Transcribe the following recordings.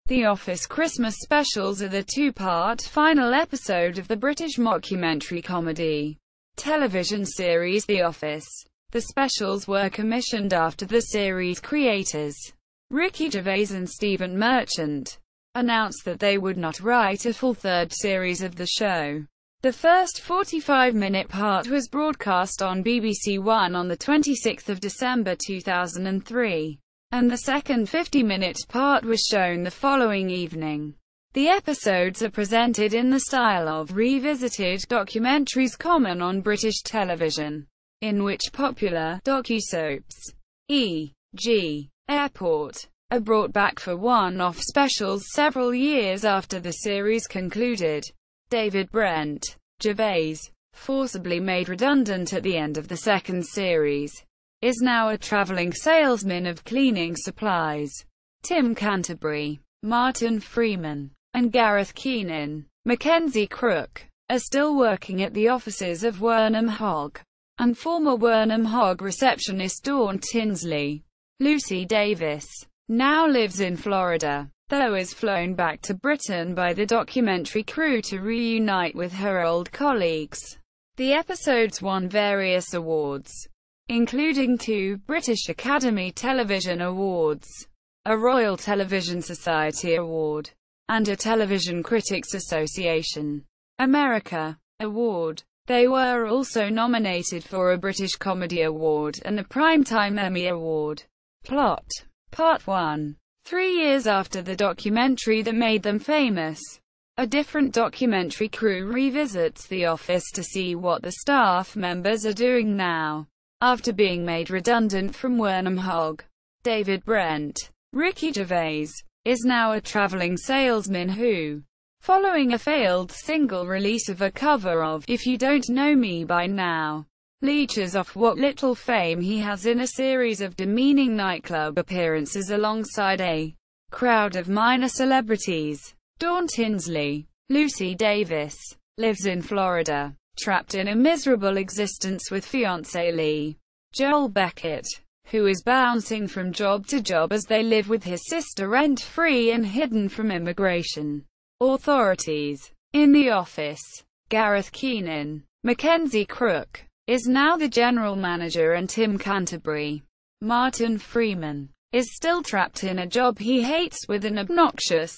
The Office Christmas specials are the two-part final episode of the British mockumentary comedy television series The Office. The specials were commissioned after the series creators, Ricky Gervais and Stephen Merchant, announced that they would not write a full third series of the show. The first 45-minute part was broadcast on BBC One on the 26th of December 2003. And the second 50-minute part was shown the following evening. The episodes are presented in the style of revisited documentaries common on British television, in which popular docu-soaps, e.g., Airport, are brought back for one-off specials several years after the series concluded. David Brent, Gervais, forcibly made redundant at the end of the second series, is now a traveling salesman of cleaning supplies. Tim Canterbury, Martin Freeman, and Gareth Keenan, Mackenzie Crook, are still working at the offices of Wernham Hogg, and former Wernham Hogg receptionist Dawn Tinsley. Lucy Davis now lives in Florida, though is flown back to Britain by the documentary crew to reunite with her old colleagues. The episodes won various awards, including 2 British Academy Television Awards, a Royal Television Society Award, and a Television Critics Association America Award. They were also nominated for a British Comedy Award and a Primetime Emmy Award. Plot. Part 1. 3 years after the documentary that made them famous, a different documentary crew revisits The Office to see what the staff members are doing now, after being made redundant from Wernham Hogg. David Brent, Ricky Gervais, is now a traveling salesman who, following a failed single release of a cover of If You Don't Know Me by Now, leeches off what little fame he has in a series of demeaning nightclub appearances alongside a crowd of minor celebrities. Dawn Tinsley, Lucy Davis, lives in Florida, trapped in a miserable existence with fiancé Lee Joel Beckett, who is bouncing from job to job as they live with his sister rent-free and hidden from immigration authorities. In The Office, Gareth Keenan, Mackenzie Crook, is now the general manager, and Tim Canterbury, Martin Freeman, is still trapped in a job he hates with an obnoxious,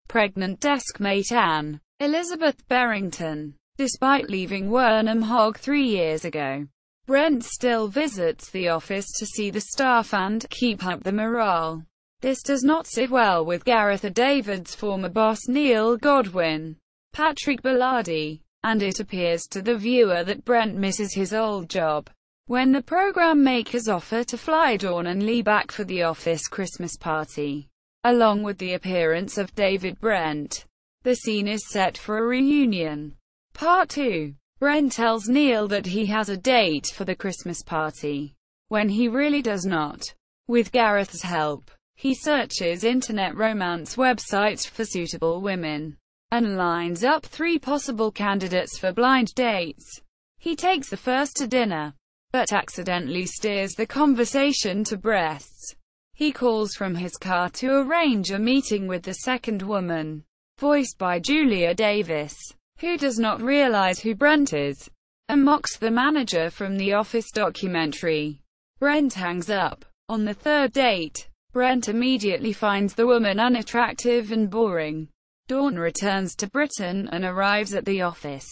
pregnant deskmate Anne Elizabeth Berrington. Despite leaving Wernham Hogg 3 years ago, Brent still visits the office to see the staff and keep up the morale. This does not sit well with Gareth, David's former boss Neil Godwin, Patrick Bellardi, and it appears to the viewer that Brent misses his old job. When the program makers offer to fly Dawn and Lee back for the office Christmas party, along with the appearance of David Brent, the scene is set for a reunion. Part 2. Brent tells Neil that he has a date for the Christmas party, when he really does not. With Gareth's help, he searches internet romance websites for suitable women, and lines up 3 possible candidates for blind dates. He takes the first to dinner, but accidentally steers the conversation to breasts. He calls from his car to arrange a meeting with the second woman, voiced by Julia Davis, who does not realize who Brent is, and mocks the manager from The Office documentary. Brent hangs up. On the third date, Brent immediately finds the woman unattractive and boring. Dawn returns to Britain and arrives at the office.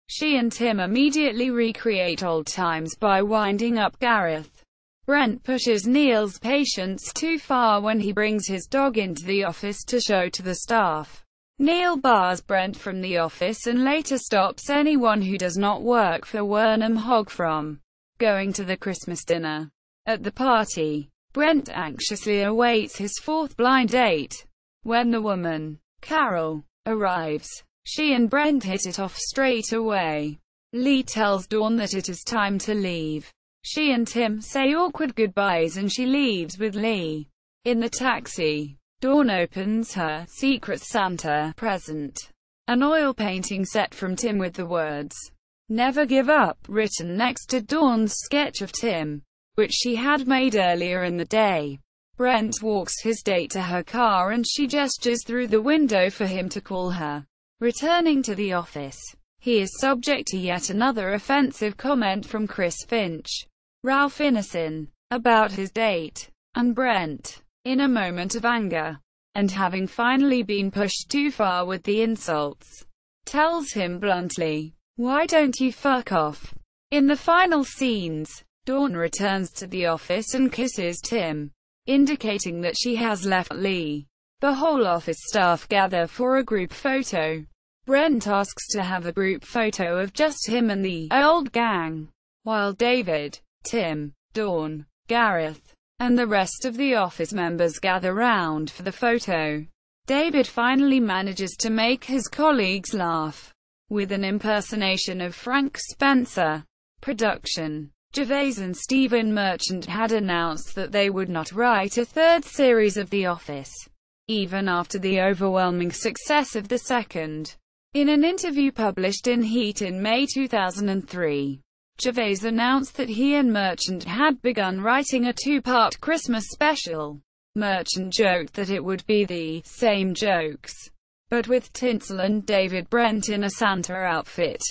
She and Tim immediately recreate old times by winding up Gareth. Brent pushes Neil's patience too far when he brings his dog into the office to show to the staff. Neil bars Brent from the office and later stops anyone who does not work for Wernham Hogg from going to the Christmas dinner. At the party, Brent anxiously awaits his 4th blind date. When the woman, Carol, arrives, she and Brent hit it off straight away. Lee tells Dawn that it is time to leave. She and Tim say awkward goodbyes and she leaves with Lee. In the taxi, Dawn opens her Secret Santa present, an oil painting set from Tim with the words, "Never give up," written next to Dawn's sketch of Tim, which she had made earlier in the day. Brent walks his date to her car and she gestures through the window for him to call her. Returning to the office, he is subject to yet another offensive comment from Chris Finch, Ralph Ineson, about his date, and Brent, in a moment of anger, and having finally been pushed too far with the insults, tells him bluntly, "Why don't you fuck off?" In the final scenes, Dawn returns to the office and kisses Tim, indicating that she has left Lee. The whole office staff gather for a group photo. Brent asks to have a group photo of just him and the old gang, while David, Tim, Dawn, Gareth, and the rest of the office members gather round for the photo. David finally manages to make his colleagues laugh with an impersonation of Frank Spencer. Production. Gervais and Stephen Merchant had announced that they would not write a third series of The Office, even after the overwhelming success of the second. In an interview published in Heat in May 2003, Gervais announced that he and Merchant had begun writing a two-part Christmas special. Merchant joked that it would be the same jokes, but with tinsel and David Brent in a Santa outfit.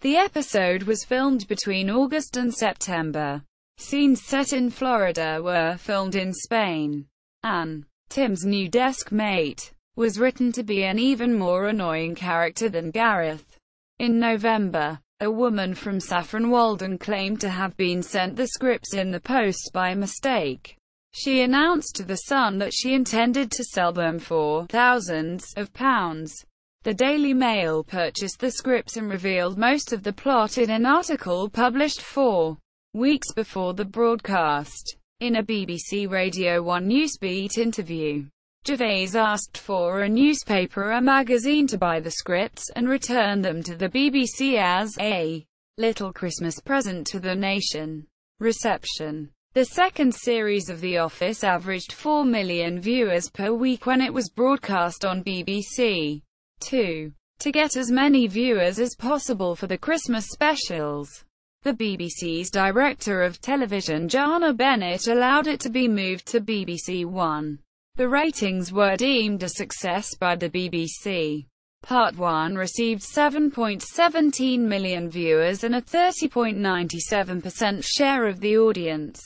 The episode was filmed between August and September. Scenes set in Florida were filmed in Spain. Anne, Tim's new desk mate, was written to be an even more annoying character than Gareth. In November, a woman from Saffron Walden claimed to have been sent the scripts in the post by mistake. She announced to The Sun that she intended to sell them for thousands of pounds. The Daily Mail purchased the scripts and revealed most of the plot in an article published 4 weeks before the broadcast. In a BBC Radio 1 Newsbeat interview, Gervais asked for a newspaper or magazine to buy the scripts, and return them to the BBC as a little Christmas present to the nation. Reception. The second series of The Office averaged 4 million viewers per week when it was broadcast on BBC 2. To get as many viewers as possible for the Christmas specials, the BBC's director of television Jana Bennett allowed it to be moved to BBC One. The ratings were deemed a success by the BBC. Part 1 received 7.17 million viewers and a 30.97% share of the audience,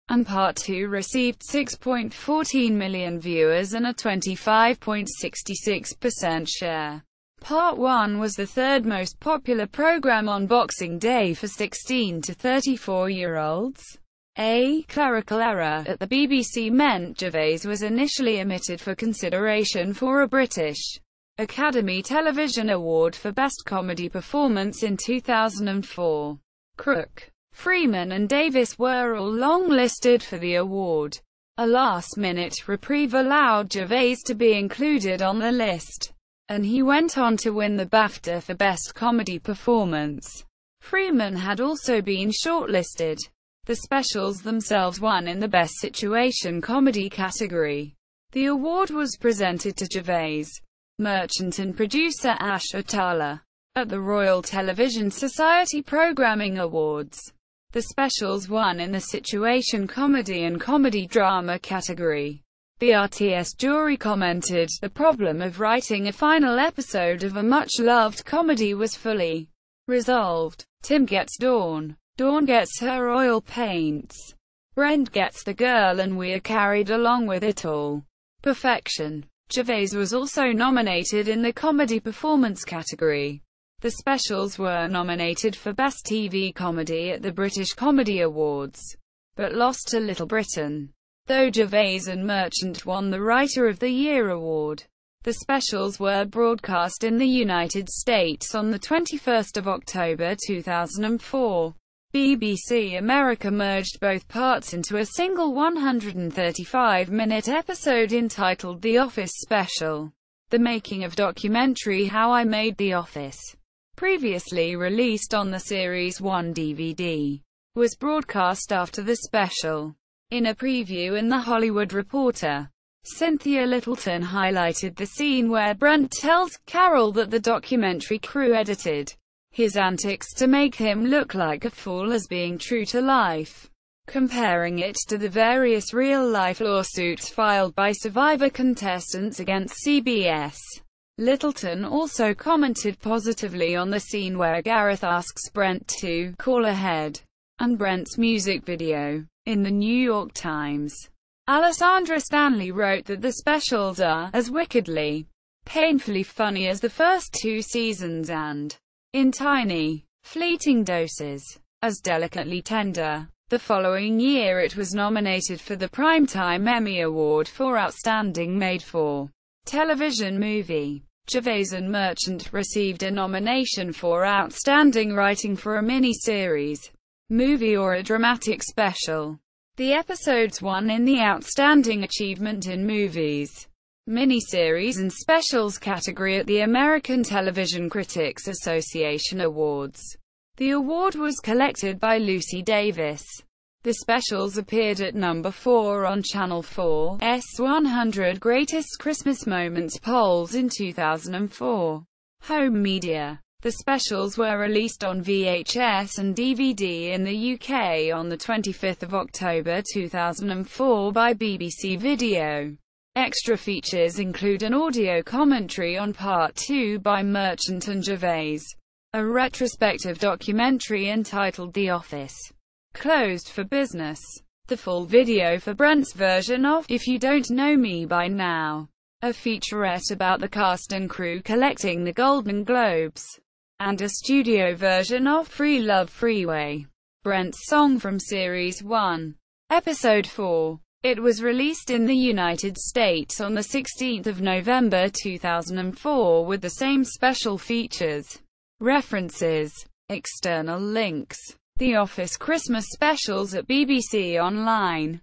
and Part 2 received 6.14 million viewers and a 25.66% share. Part 1 was the third most popular program on Boxing Day for 16 to 34-year-olds. A clerical error at the BBC meant Gervais was initially omitted for consideration for a British Academy Television Award for Best Comedy Performance in 2004. Crook, Freeman and Davis were all long-listed for the award. A last-minute reprieve allowed Gervais to be included on the list, and he went on to win the BAFTA for Best Comedy Performance. Freeman had also been shortlisted. The specials themselves won in the Best Situation Comedy category. The award was presented to Gervais, Merchant and producer Ash Atala at the Royal Television Society Programming Awards. The specials won in the Situation Comedy and Comedy Drama category. The RTS jury commented, "The problem of writing a final episode of a much-loved comedy was fully resolved. Tim gets Dawn. Dawn gets her oil paints. Brent gets the girl and we're carried along with it all. Perfection." Gervais was also nominated in the Comedy Performance category. The specials were nominated for Best TV Comedy at the British Comedy Awards, but lost to Little Britain, though Gervais and Merchant won the Writer of the Year award. The specials were broadcast in the United States on the 21st of October 2004. BBC America merged both parts into a single 135-minute episode entitled The Office Special. The making of documentary How I Made the Office, previously released on the Series 1 DVD, was broadcast after the special. In a preview in The Hollywood Reporter, Cynthia Littleton highlighted the scene where Brent tells Carol that the documentary crew edited his antics to make him look like a fool as being true to life. comparing it to the various real-life lawsuits filed by Survivor contestants against CBS. Littleton also commented positively on the scene where Gareth asks Brent to call ahead and Brent's music video. In the New York Times, Alessandra Stanley wrote that the specials are as wickedly, painfully funny as the first two seasons and, in tiny, fleeting doses, as delicately tender. The following year it was nominated for the Primetime Emmy Award for Outstanding Made-for-Television Movie. Gervais and Merchant received a nomination for Outstanding Writing for a Mini-Series, Movie or a Dramatic Special. The episodes won in the Outstanding Achievement in Movies, Miniseries and Specials category at the American Television Critics Association Awards. The award was collected by Lucy Davis. The specials appeared at number 4 on Channel 4's 100 Greatest Christmas Moments polls in 2004. Home media. The specials were released on VHS and DVD in the UK on 25 October 2004 by BBC Video. Extra features include an audio commentary on Part 2 by Merchant and Gervais, a retrospective documentary entitled The Office Closed for Business, the full video for Brent's version of If You Don't Know Me by Now, a featurette about the cast and crew collecting the Golden Globes, and a studio version of Free Love Freeway, Brent's song from Series 1, Episode 4. It was released in the United States on 16 November 2004 with the same special features. References. External links. The Office Christmas Specials at BBC Online.